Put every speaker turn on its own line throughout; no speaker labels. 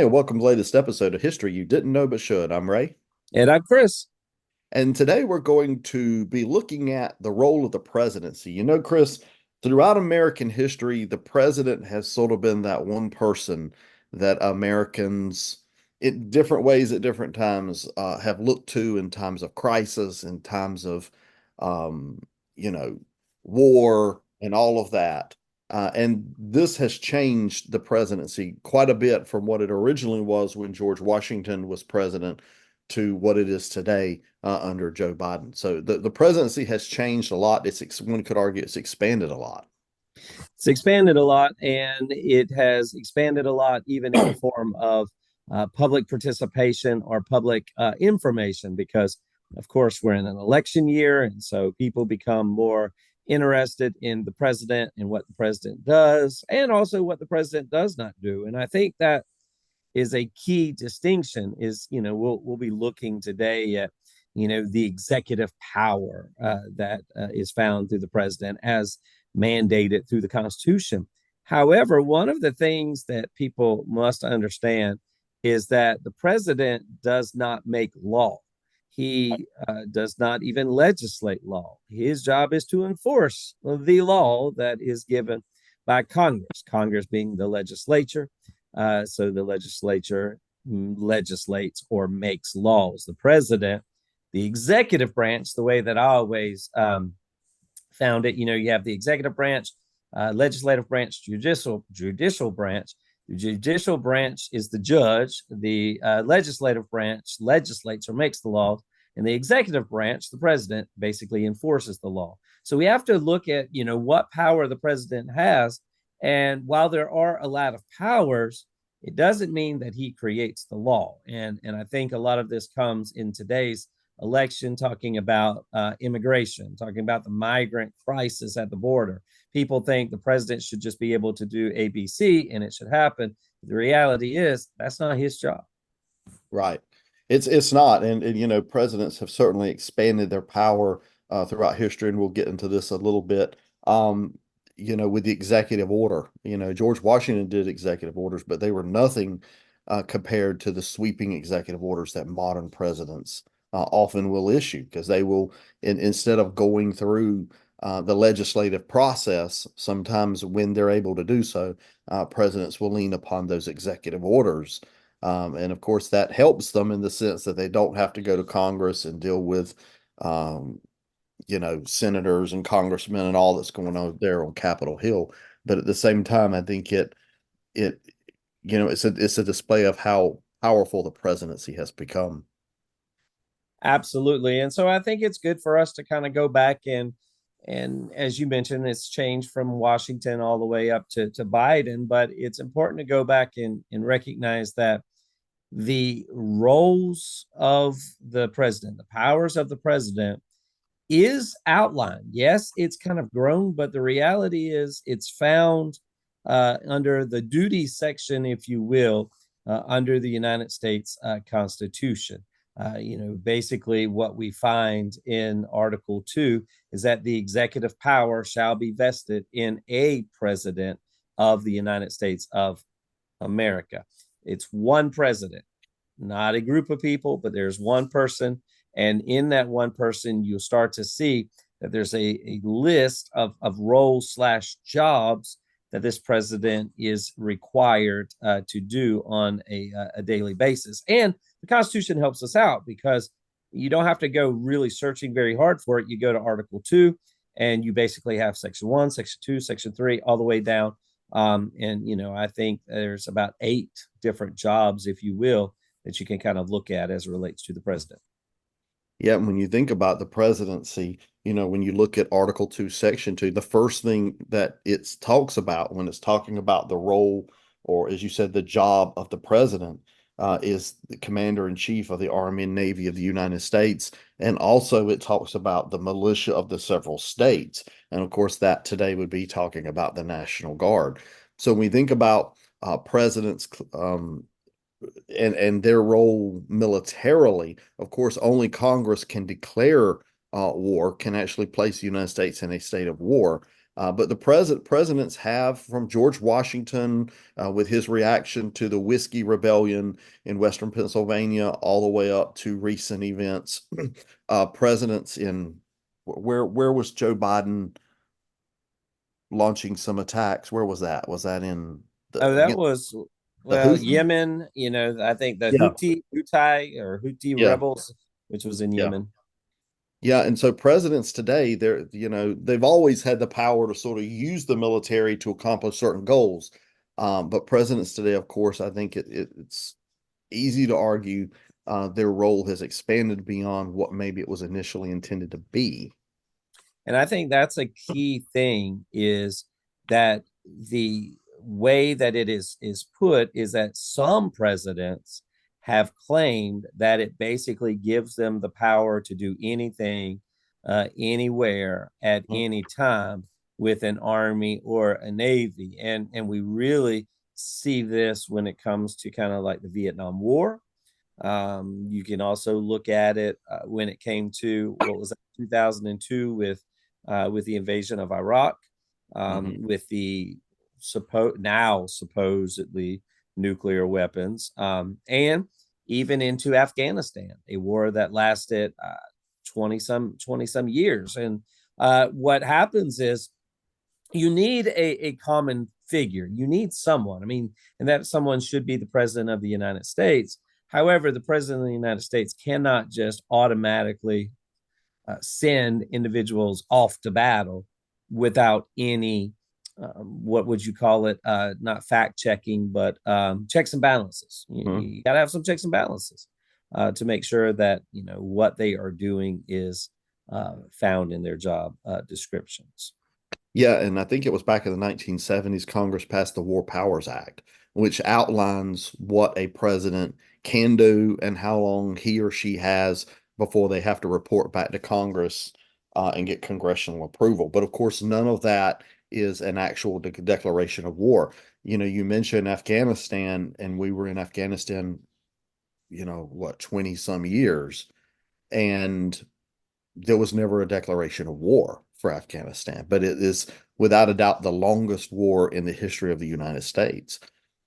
Hi, and welcome to the latest episode of History You Didn't Know But Should. I'm Ray,
And I'm Chris.
and today we're going to be looking at the role of the presidency. Chris, throughout American history, the president has sort of been that one person that Americans, in different ways at different times, have looked to in times of crisis, in times of, um, you know, war, and all of that. And this has changed the presidency quite a bit from what it originally was when George Washington was president to what it is today under Joe Biden. So the presidency has changed a lot. One could argue it's expanded a lot.
It's expanded a lot, and it has expanded a lot even in the form of public participation or public information, because, of course, we're in an election year, and so people become more interested in the president and what the president does, and also what the president does not do. And I think that is a key distinction. Is we'll be looking today at the executive power that is found through the president as mandated through the Constitution. However, one of the things that people must understand is that the president does not make law. He does not even legislate law. His job is to enforce the law that is given by Congress, Congress being the legislature. So the legislature legislates or makes laws. The president, the executive branch, the way that I always found it, you have the executive branch, legislative branch, judicial branch. The judicial branch is the judge. The legislative branch legislates or makes the laws, and the executive branch, the president, basically enforces the law. So we have to look at what power the president has, and while there are a lot of powers, it doesn't mean that he creates the law. And I think a lot of this comes in today's election, talking about immigration, talking about the migrant crisis at the border. People think the president should just be able to do ABC and it should happen. The reality is that's not his job.
Right. It's not, and presidents have certainly expanded their power throughout history, and we'll get into this a little bit. With the executive order, George Washington did executive orders, but they were nothing compared to the sweeping executive orders that modern presidents often will issue, because they will, instead of going through the legislative process, sometimes when they're able to do so, presidents will lean upon those executive orders. And of course, that helps them in the sense that they don't have to go to Congress and deal with, um, senators and congressmen and all that's going on there on Capitol Hill. But at the same time, I think it it's a display of how powerful the presidency has become.
Absolutely. And so I think it's good for us to kind of go back and as you mentioned, it's changed from Washington all the way up to Biden, but it's important to go back and recognize that the roles of the president, the powers of the president is outlined. Yes, it's kind of grown, but the reality is it's found under the duties section, if you will, under the United States Constitution. Basically, what we find in Article 2 is that the executive power shall be vested in a president of the United States of America. It's one president, not a group of people, but there's one person. And in that one person, you'll start to see that there's a list of roles slash jobs that this president is required to do on a daily basis. And the Constitution helps us out because you don't have to go really searching very hard for it. You go to Article 2, and you basically have Section 1, Section 2, Section 3, all the way down. I think there's about 8 different jobs, if you will, that you can kind of look at as it relates to the president.
Yeah, when you think about the presidency, when you look at Article 2, Section 2, the first thing that it talks about when it's talking about the role, or as you said, the job of the president, is the commander in chief of the Army and Navy of the United States. And also it talks about the militia of the several states. And of course, that today would be talking about the National Guard. So when we think about presidents, and their role militarily, of course, only Congress can declare war, can actually place the United States in a state of war. But the presidents have, from George Washington, with his reaction to the Whiskey Rebellion in Western Pennsylvania, all the way up to recent events, presidents in where was Joe Biden launching some attacks? Where was that? Was that in the
Oh, that
against
was,
the
well,
Houthi?
Yemen, I think the
Yeah,
Houthi
yeah,
rebels, which was in
yeah.
Yemen.
Yeah, and so presidents today, they've always had the power to sort of use the military to accomplish certain goals. But presidents today, of course, I think it's easy to argue their role has expanded beyond what maybe it was initially intended to be.
And I think that's a key thing, is that the way that it is put is that some presidents have claimed that it basically gives them the power to do anything, anywhere, at any time, with an army or a navy. And we really see this when it comes to kind of like the Vietnam War. You can also look at it when it came to, what was that, 2002, with the invasion of Iraq,
Mhm.
with the supposedly nuclear weapons, and even into Afghanistan, a war that lasted 20 some years. And what happens is, you need a common figure. You need someone. I mean, and that someone should be the president of the United States. However, the president of the United States cannot just automatically send individuals off to battle without any, what would you call it? Not fact checking, but checks and balances.
Mhm.
You got to have some checks and balances to make sure that what they are doing is found in their job descriptions.
Yeah, and I think it was back in the 1970s, Congress passed the War Powers Act, which outlines what a president can do and how long he or she has before they have to report back to Congress and get congressional approval. But of course, none of that is an actual declaration of war. You mentioned Afghanistan, and we were in Afghanistan, what, 20 some years, and there was never a declaration of war for Afghanistan, but it is without a doubt the longest war in the history of the United States.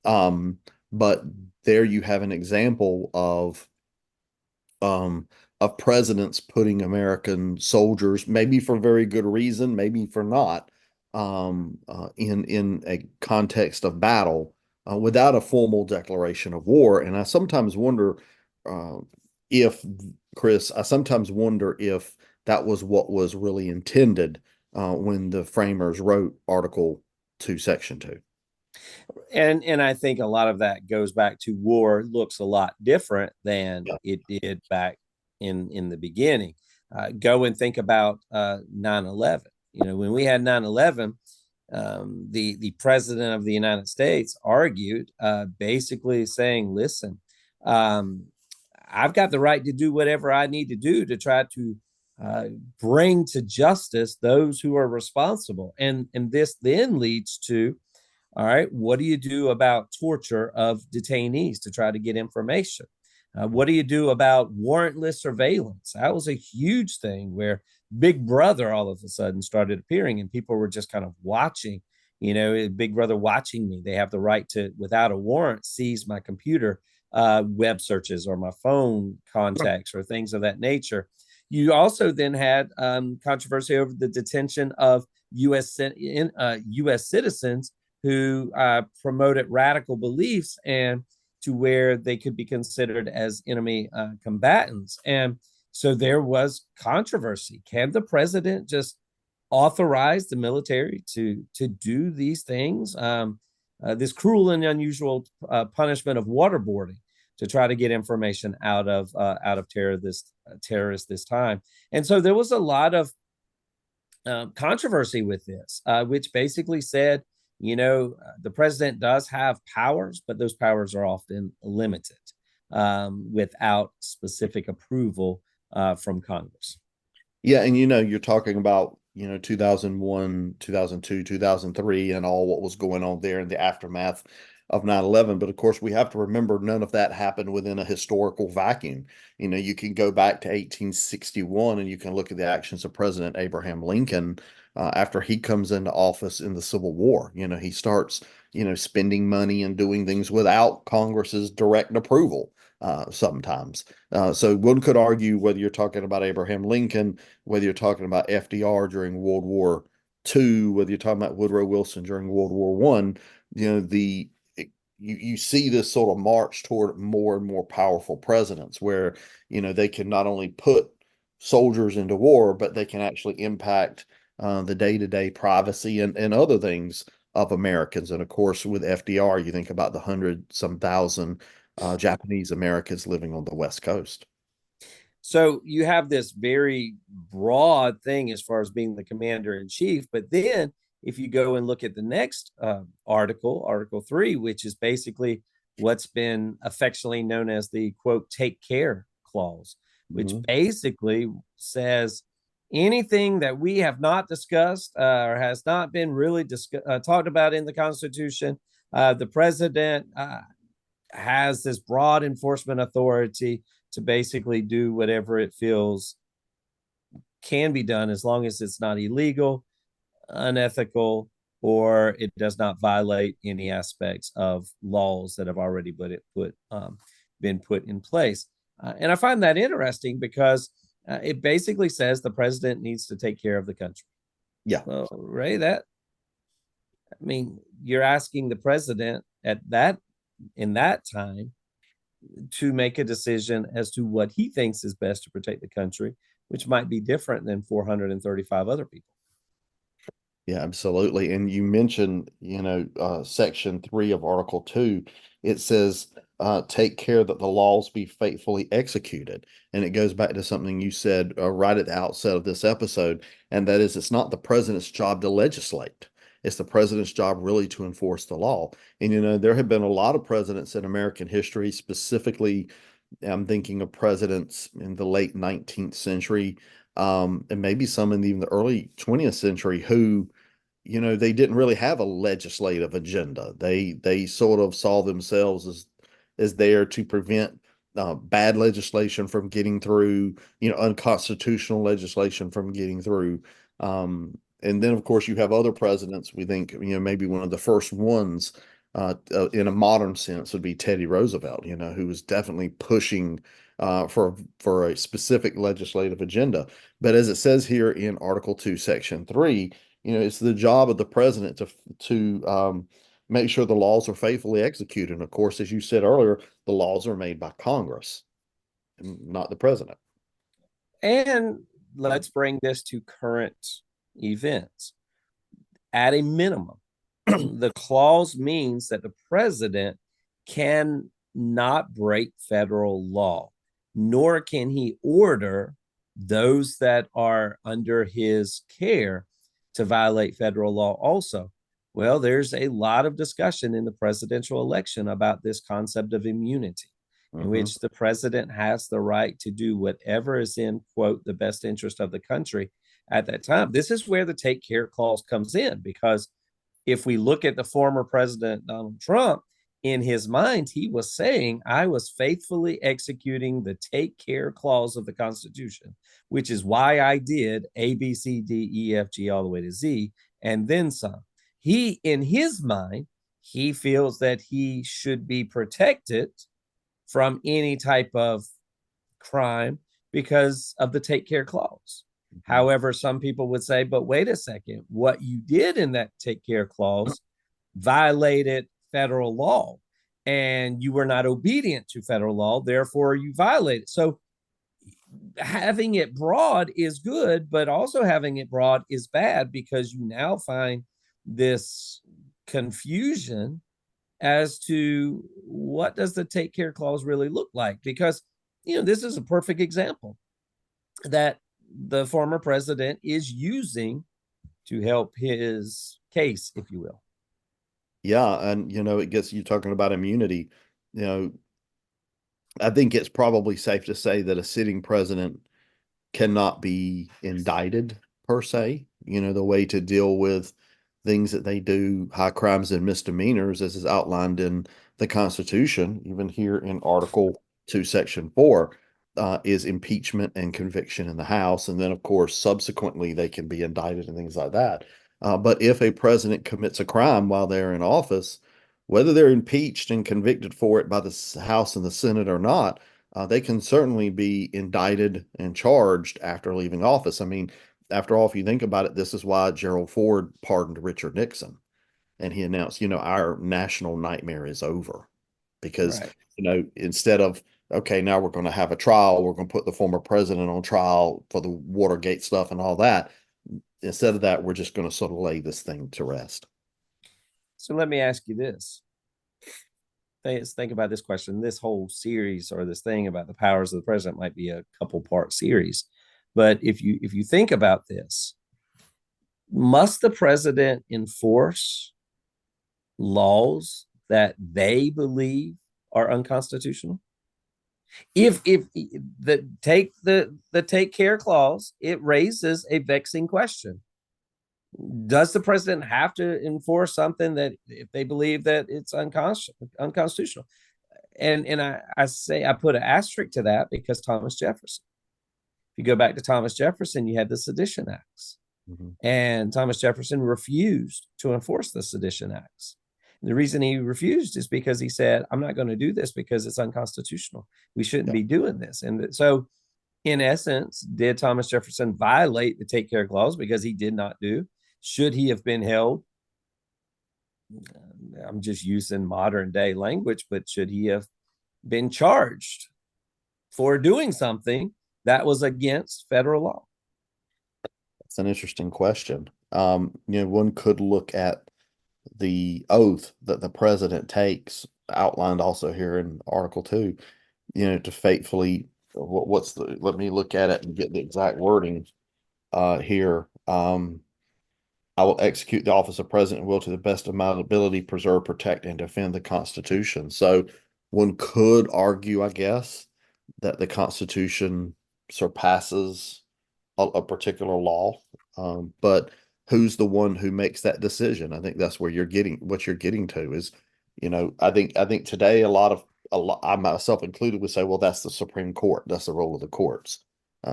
Um, but there you have an example um, of presidents putting American soldiers, maybe for very good reason, maybe for not, in a context of battle without a formal declaration of war. And I sometimes wonder uh, if, Chris, I sometimes wonder if that was what was really intended when the framers wrote Article 2, Section 2.
And I think a lot of that goes back to, war looks a lot different than
Yeah.
it did back in the beginning. Go and think about 9/11. When we had 9/11, the president of the United States argued, basically saying, listen, um, I've got the right to do whatever I need to do to try to uh, bring to justice those who are responsible. And this then leads to, all right, what do you do about torture of detainees to try to get information? What do you do about warrantless surveillance? That was a huge thing, where Big Brother all of a sudden started appearing, and people were just kind of watching. Big Brother watching me. They have the right to, without a warrant, seize my computer web searches or my phone contacts or things of that nature. You also then had controversy over the detention of U.S. citizens who promoted radical beliefs, and to where they could be considered as enemy combatants. And so there was controversy. Can the president just authorize the military to do these things? This cruel and unusual punishment of waterboarding to try to get information out of terrorists this time. And so there was a lot of controversy with this, which basically said, the president does have powers, but those powers are often limited, without specific approval from Congress.
Yeah, and you're talking about, 2001, 2002, 2003, and all what was going on there in the aftermath. of 9/11. But of course, we have to remember none of that happened within a historical vacuum. You can go back to 1861 and you can look at the actions of President Abraham Lincoln after he comes into office in the Civil War. He starts, spending money and doing things without Congress's direct approval sometimes. So one could argue whether you're talking about Abraham Lincoln, whether you're talking about FDR during World War II, whether you're talking about Woodrow Wilson during World War One, the you see this sort of march toward more and more powerful presidents where they can not only put soldiers into war, but they can actually impact the day-to-day privacy and other things of Americans. And of course, with FDR, you think about the hundred some thousand Japanese Americans living on the West Coast.
So you have this very broad thing as far as being the commander in chief, but then if you go and look at the next article, Article 3, which is basically what's been affectionately known as the quote, take care clause, which
Mhm.
basically says anything that we have not discussed or has not been really talked about in the Constitution, the president has this broad enforcement authority to basically do whatever it feels can be done as long as it's not illegal, unethical, or it does not violate any aspects of laws that have already been put in place. And I find that interesting because it basically says the president needs to take care of the country.
Yeah.
Well, Ray, that I mean, you're asking the president at that in that time to make a decision as to what he thinks is best to protect the country, which might be different than 435 other people.
Yeah, absolutely. And you mentioned, Section 3 of Article 2. It says, take care that the laws be faithfully executed. And it goes back to something you said right at the outset of this episode, and that is it's not the president's job to legislate. It's the president's job really to enforce the law. And, there have been a lot of presidents in American history, specifically, I'm thinking of presidents in the late 19th century, and maybe some in even the early 20th century who they didn't really have a legislative agenda. They sort of saw themselves as there to prevent bad legislation from getting through, unconstitutional legislation from getting through. And then, of course, you have other presidents. We think, maybe one of the first ones in a modern sense would be Teddy Roosevelt, who was definitely pushing for a specific legislative agenda. But as it says here in Article 2, Section 3, it's the job of the president to make sure the laws are faithfully executed. And of course, as you said earlier, the laws are made by Congress and not the president.
And let's bring this to current events. At a minimum, the clause means that the president can not break federal law, nor can he order those that are under his care to violate federal law also. Well, there's a lot of discussion in the presidential election about this concept of immunity, in
Hmm.
which the president has the right to do whatever is in, quote, the best interest of the country at that time. This is where the take care clause comes in, because if we look at the former president Donald Trump, in his mind, he was saying, I was faithfully executing the take care clause of the Constitution, which is why I did A, B, C, D, E, F, G, all the way to Z, and then some. He, in his mind, he feels that he should be protected from any type of crime because of the take care clause. However, some people would say, but wait a second, what you did in that take care clause violated federal law and you were not obedient to federal law, therefore you violated. So having it broad is good, but also having it broad is bad because you now find this confusion as to what does the take care clause really look like, because this is a perfect example that the former president is using to help his case, if you will.
Yeah, and it gets you talking about immunity. You know, I think it's probably safe to say that a sitting president cannot be indicted per se. The way to deal with things that they do, high crimes and misdemeanors, as is outlined in the Constitution, even here in Article 2, Section 4, is impeachment and conviction in the House. And then, of course, subsequently, they can be indicted and things like that. But if a president commits a crime while they're in office, whether they're impeached and convicted for it by the House and the Senate or not, they can certainly be indicted and charged after leaving office. I mean, after all, if you think about it, this is why Gerald Ford pardoned Richard Nixon. And he announced, our national nightmare is over. Because,
Right.
instead of, okay, now we're going to have a trial, we're going to put the former president on trial for the Watergate stuff and all that. Instead of that, we're just going to sort of lay this thing to rest.
So let me ask you this. Think about this question. This whole series or this thing about the powers of the president might be a couple part series. But if you think about this, must the president enforce laws that they believe are unconstitutional? If the take care clause, it raises a vexing question. Does the president have to enforce something that if they believe that it's unconstitutional? And I say I put an asterisk to that because Thomas Jefferson. If you go back to Thomas Jefferson, you had the Sedition Acts.
Mhm.
And Thomas Jefferson refused to enforce the Sedition Acts. And the reason he refused is because he said, I'm not going to do this because it's unconstitutional. We shouldn't
Yeah.
be doing this. And so, in essence, did Thomas Jefferson violate the Take Care Clause because he did not do? Should he have been held? I'm just using modern day language, but should he have been charged for doing something that was against federal law?
It's an interesting question. One could look at the oath that the president takes, outlined also here in Article 2, to faithfully, let me look at it and get the exact wording here. I will execute the office of president and will to the best of my ability preserve, protect, and defend the Constitution. So one could argue, I guess, that the Constitution surpasses a particular law. But who's the one who makes that decision? I think that's where what you're getting to is, I think today I myself included would say, well, that's the Supreme Court. That's the role of the courts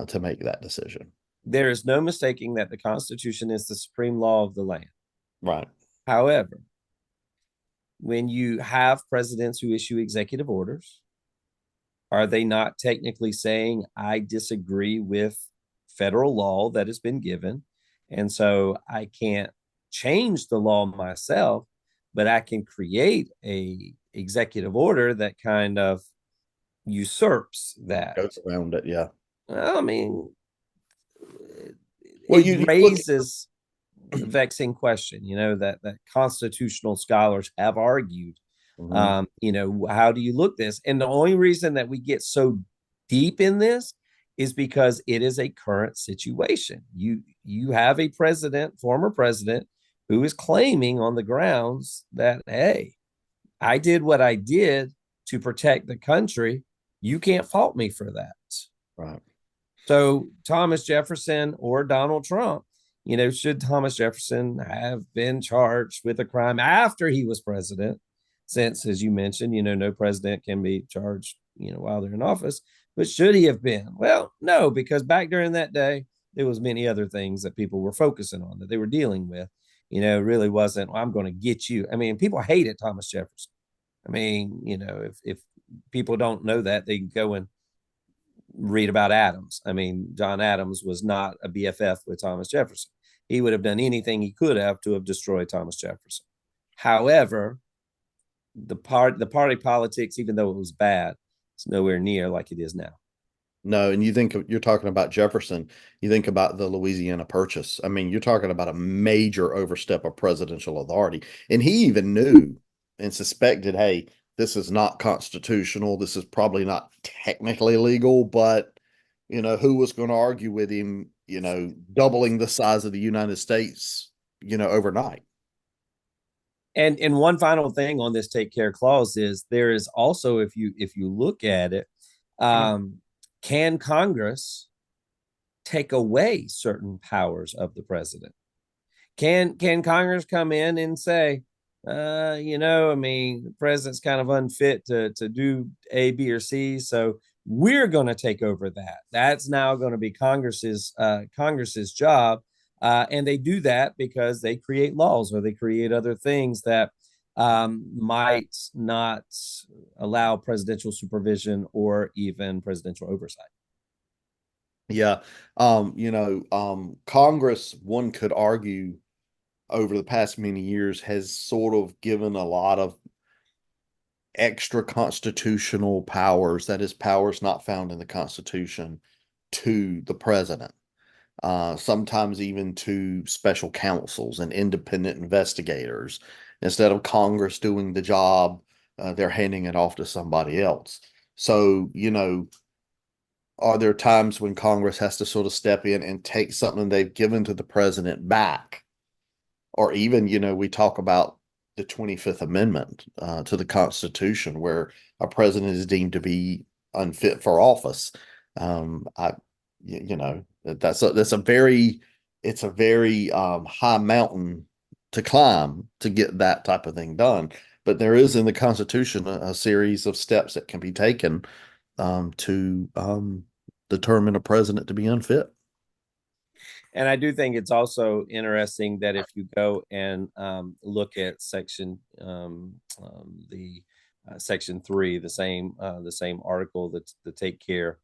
to make that decision.
There is no mistaking that the Constitution is the supreme law of the land.
Right.
However, when you have presidents who issue executive orders, are they not technically saying, I disagree with federal law that has been given? And so I can't change the law myself, but I can create a executive order that kind of usurps that.
Goes around it. Yeah.
I mean,
Well,
it
you look.
raises a vexing question, that constitutional scholars have argued.
Mhm.
How do you look this? And the only reason that we get so deep in this is because it is a current situation. You have a former president, who is claiming on the grounds that, hey, I did what I did to protect the country. You can't fault me for that.
Right.
So Thomas Jefferson or Donald Trump, should Thomas Jefferson have been charged with a crime after he was president? Since, as you mentioned, no president can be charged, while they're in office. But should he have been? Well, no, because back during that day, there was many other things that people were focusing on that they were dealing with. Really wasn't, well, I'm going to get you. I mean, people hated Thomas Jefferson. I mean, if people don't know that, they can go and read about Adams. I mean, John Adams was not a BFF with Thomas Jefferson. He would have done anything he could have to have destroyed Thomas Jefferson. However, the party politics, even though it was bad, it's nowhere near like it is now.
No, and you're talking about Jefferson, you think about the Louisiana Purchase. I mean, you're talking about a major overstep of presidential authority. And he even knew and suspected, hey, this is not constitutional. This is probably not technically legal, but who was going to argue with him, doubling the size of the United States, overnight.
And one final thing on this take care clause is there is also, if you look at it, um, can Congress take away certain powers of the president? Can Congress come in and say, I mean, the president's kind of unfit to do A, B, or C, so we're going to take over that. That's now going to be Congress's job, and they do that because they create laws or they create other things that might not allow presidential supervision or even presidential oversight.
Yeah. Congress, one could argue, over the past many years has sort of given a lot of extra constitutional powers, that is, powers not found in the Constitution, to the president. Sometimes even to special counsels and independent investigators. Instead of Congress doing the job, they're handing it off to somebody else. So, are there times when Congress has to sort of step in and take something they've given to the president back? Or even, we talk about the 25th Amendment to the Constitution, where a president is deemed to be unfit for office. I, that's a very, it's a very high mountain to climb to get that type of thing done. But there is in the Constitution a series of steps that can be taken to determine a president to be unfit.
And I do think it's also interesting that if you go and look at the section 3, the same article, that's the take care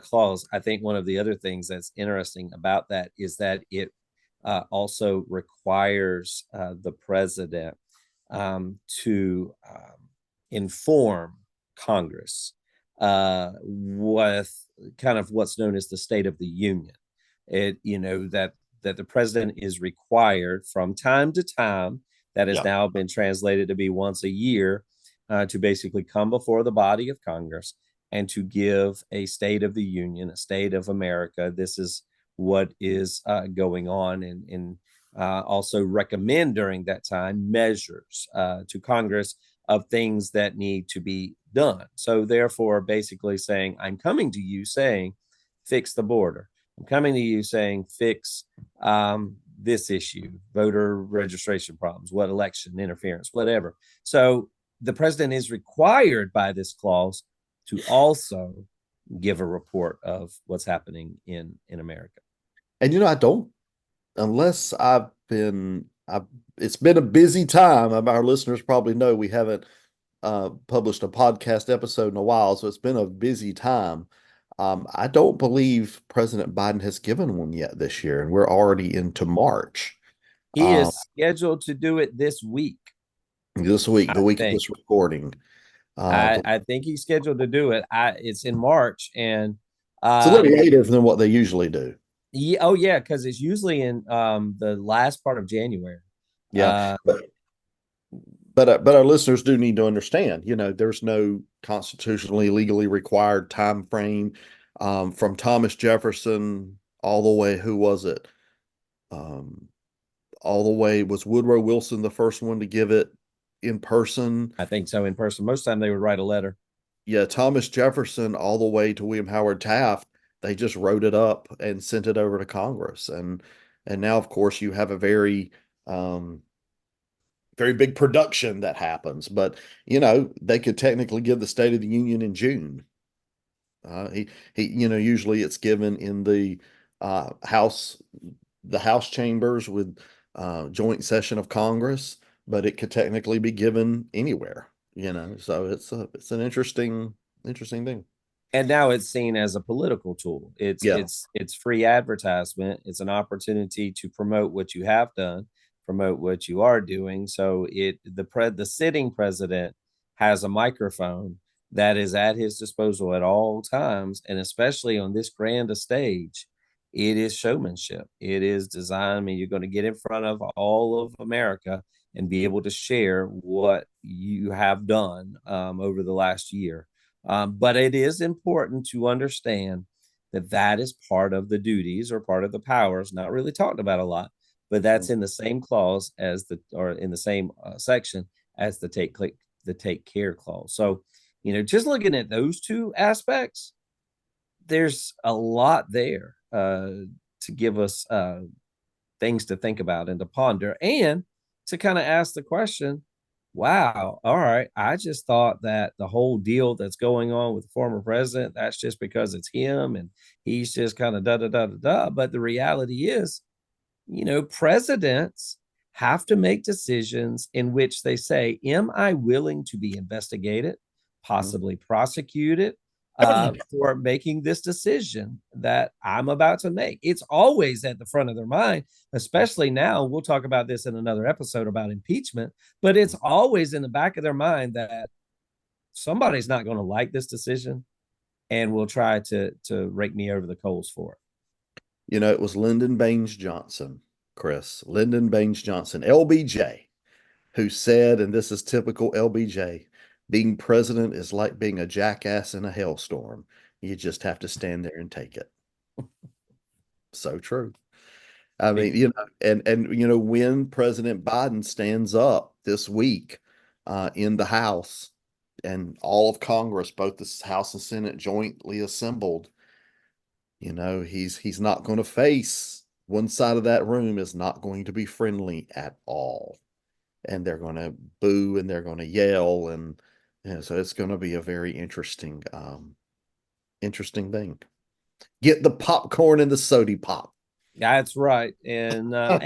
clause. I think one of the other things that's interesting about that is that it also requires the president to inform Congress with kind of what's known as the State of the Union. That the president is required from time to time, that has
Yeah.
now been translated to be once a year, to basically come before the body of Congress and to give a State of the Union, a state of America. This is what is going on, and also recommend during that time measures to Congress of things that need to be done. So therefore, basically saying, I'm coming to you saying, fix the border. I'm coming to you saying, fix this issue, voter registration problems, what election interference, whatever. So the president is required by this clause to also give a report of what's happening in America.
And I don't, unless it's been a busy time. Our listeners probably know we haven't published a podcast episode in a while, so it's been a busy time. I don't believe President Biden has given one yet this year, and we're already into March.
He
Um,
is scheduled to do it this week,
this week,
I
the week of
think.
this recording.
I,
But
I think he's scheduled to do it. It's in March, and
it's a little
um,
later than what they usually do.
yeah, oh yeah, because it's usually in the last part of January.
Yeah.
Uh,
But our listeners do need to understand, there's no constitutionally legally required time frame from Thomas Jefferson all the way. Who was it? Um, all the way was Woodrow Wilson the first one to give it in person.
I think so, in person. Most of the time they would write a letter.
Yeah, Thomas Jefferson all the way to William Howard Taft. They just wrote it up and sent it over to Congress, and now of course you have a um, very big production that happens. But they could technically give the State of the Union in June. He usually it's given in House, the House chambers with joint session of Congress, but it could technically be given anywhere. So it's an interesting thing.
And now it's seen as a political tool. It's
Yeah.
it's it's free advertisement. It's an opportunity to promote what you have done, promote what you are doing. So the sitting president has a microphone that is at his disposal at all times, and especially on this grand stage, it is showmanship. It is design. I mean, you're going to get in front of all of America and be able to share what you have done over the last year. But it is important to understand that that is part of the duties or part of the powers, not really talked about a lot, but that's in the same clause or in the same section as the take care clause. So, just looking at those two aspects, there's a lot there to give us things to think about and to ponder, and to kind of ask the question, wow, all right, I just thought that the whole deal that's going on with the former president, that's just because it's him and he's just kind of da da da da da. But the reality is, presidents have to make decisions in which they say, am I willing to be investigated,
Mhm.
possibly prosecuted, for making this decision that I'm about to make? It's always at the front of their mind, especially now. We'll talk about this in another episode about impeachment, but it's always in the back of their mind that somebody's not going to like this decision and will try to rake me over the coals for it.
It was Lyndon Baines Johnson, Chris, Lyndon Baines Johnson, LBJ, who said, and this is typical LBJ, being president is like being a jackass in a hailstorm. You just have to stand there and take it. So true. I mean, when President Biden stands up this week in the House and all of Congress, both the House and Senate jointly assembled, he's not going to face one side of that room is not going to be friendly at all. And they're going to boo and they're going to yell and so it's going to be a very interesting thing. Get the popcorn and the soda pop.
That's right. And I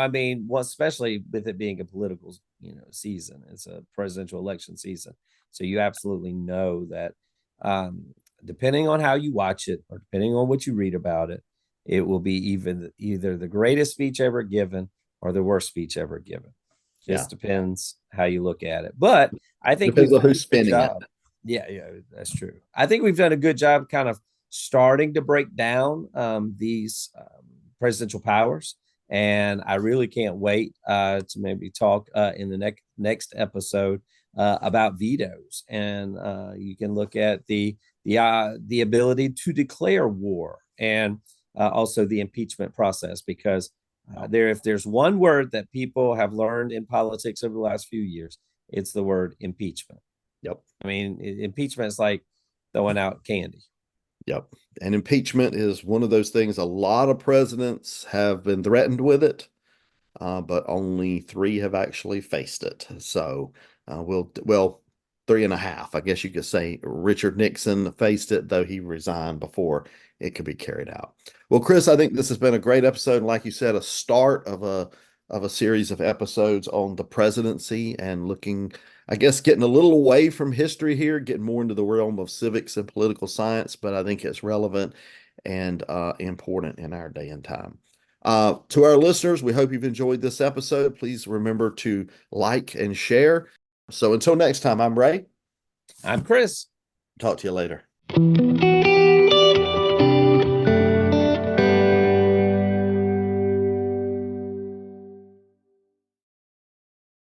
mean, well, especially with it being a political, season, it's a presidential election season. So you absolutely know that, um, depending on how you watch it or depending on what you read about it, it will be either the greatest speech ever given or the worst speech ever given.
Yeah.
Just depends how you look at it. But I think
Depends
we've
on
done
who's
a good
spinning it.
job. Yeah, yeah, that's true. I think we've done a good job kind of starting to break down, these, presidential powers, and I really can't wait to maybe talk in the next episode about vetoes, and you can look at the ability to declare war, and also the impeachment process, because if there's one word that people have learned in politics over the last few years, it's the word impeachment.
Yep.
I mean, impeachment is like throwing out candy.
Yep. And impeachment is one of those things. A lot of presidents have been threatened with it, but only three have actually faced it. So well, three and a half, I guess you could say. Richard Nixon faced it, though he resigned before it could be carried out. Well, Chris, I think this has been a great episode. And like you said, a start of a series of episodes on the presidency and looking, I guess, getting a little away from history here, getting more into the realm of civics and political science, but I think it's relevant and important in our day and time. To our listeners, we hope you've enjoyed this episode. Please remember to like and share. So until next time, I'm Ray.
I'm Chris.
Talk to you later.